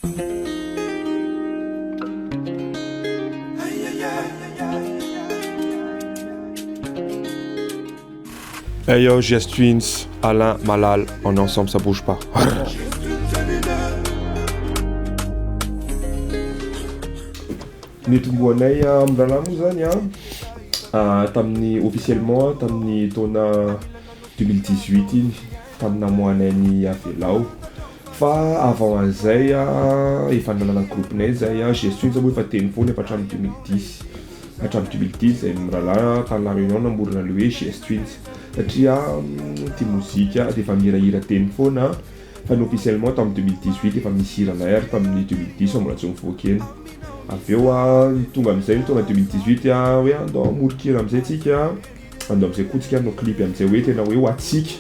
Hey yo, GS Twins, Alain, Malal, on est ensemble, ça bouge pas. Nitomboanay am'raha moa zany tamin'ny officiellement tamin'ny taona 2018 iny tamin'ny namoanay ny Avelao fa avant an'izay efa nanana groupinay zay GS Twins moa efa teny foana efa hatramin'ny 2010 zay mirahalahy tany la réunion namorona le hoe GS Twins satria tia mozika dia efa mihirahira teny foana fa ny officiellement tamin'ny 2018 efa misy hirana ary tamin'ny 2010 mbola tsy mivoaka eny. Avy eo tonga amin'izay tonga 2018 hoe andao morokira amin'izay tsika andao amin'izay koa tsika hanao clip amin'izay hoe tena hoe ho atsika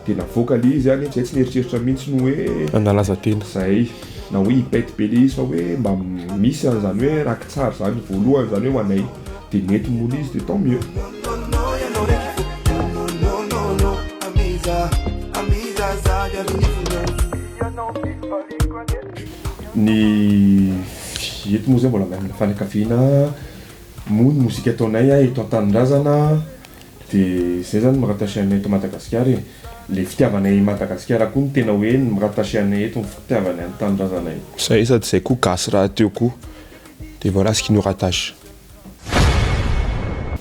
dia navoaka le izy any zay tsy nieritreritra mihitsy no hoe nalaza tena zay na hoe hipety be le izy fa hoe mba misy an'izany hoe raky tsara zany voalohany zany hoe ho anay dia nety mola izy dia tant mieux. Ny eto moa zay mbola amin'ny fanakaviana moa ny mozika ataonay eto an-tanindrazana dia zay zany mirattaché anay eto Madagasikara le fitiavanay Madagasikara koa ny tena hoe ny mirattaché anay eto ny fitiavanay amin'ny tanindrazanay. Zay sady zay koa gasy raha teo koa dia voilà ce qui nous rattache.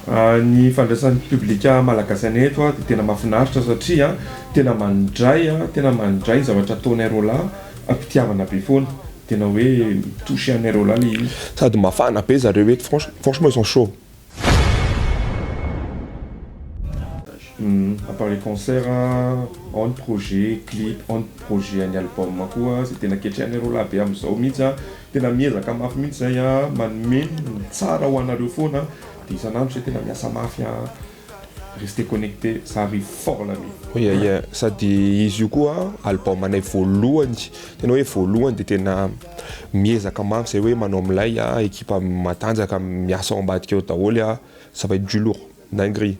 Ny fandraisan'ny publika malagasy anay eto dia tena mahafinaritra satria tena mandray zavatra ataonay roalahy ampitiavana be foana. Tena hoe touché anay roalahy le izy. Sady mafana be zareo eto franchement ils sont chauds. À part les concerts, on projet, clip, on projet any album koa zay tena ketrehanay roalahy be amin'izao mihitsy tena miezaka mafy mihitsy zay manome tsara ho anareo foana dia isan'andro zay tena miasa mafy rester connecté, ça arrive fort la vie. Oui, sady izy io koa album anay voalohany tena hoe voalohany dia tena miezaka mafy zay hoe manao milay équipe matanjaka miasa ao ambadika eo daholo ça va être du lourd, dinguerie.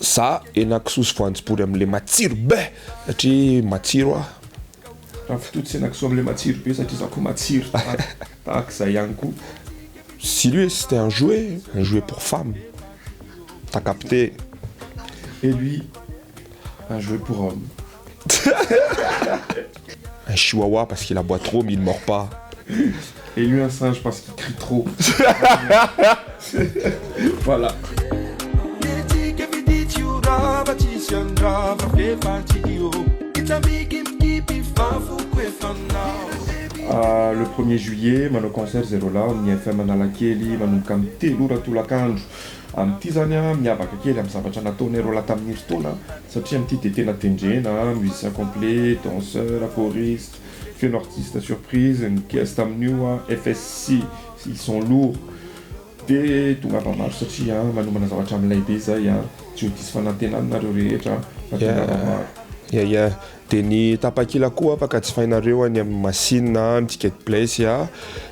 Za henan-kisoa voanjobory amin'ilay matsiro be satria matsiro raha fototsy henan-kisoa amin'ilay matsiro be satria za koa matsiro tahaka izay ihany koa. Si lui c'était un jouet pour femme, t'as capté. Et lui, un jouet pour homme. Un chihuahua parce qu'il aboie trop mais il ne mord pas. Et lui un singe parce qu'il crie trop. Voilà. Le 1er juillet, manao concert zero là, amin'ny FM Analakely, manomboka amin'ny telo ora tolakandro. Amin'ity zany miavaka kely amin'ny zavatra nataonay roalahy tamin'ny fotoana satria amin'ity dia tena tendrena, musicien complet, danseur, choriste, feno artiste surprise, ny guest amin'io FSC, ils sont lourds. Dia tonga maro satria manomana zavatra amin'ilay be zay tsy ho diso fanantenana nareo rehetra dia ny tapakila koa afaka jifainareo any amin'ny machine amin'ny ticket place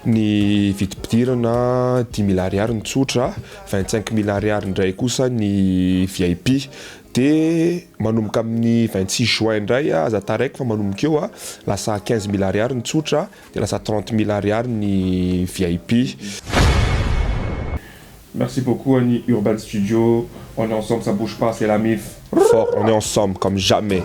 ny vidim-pidirana 10 000 ariary ny tsotra, 25 000 ariary indray kosa ny VIP. Dia manomboka amin'ny 26 juin indray aza taraiky fa manomboka eo lasa 15 000 ariary ny tsotra dia lasa 30 000 ariary ny VIP. Merci beaucoup Annie Urban Studio, on est ensemble, ça bouge pas, c'est la MIF. Fort, on est ensemble comme jamais.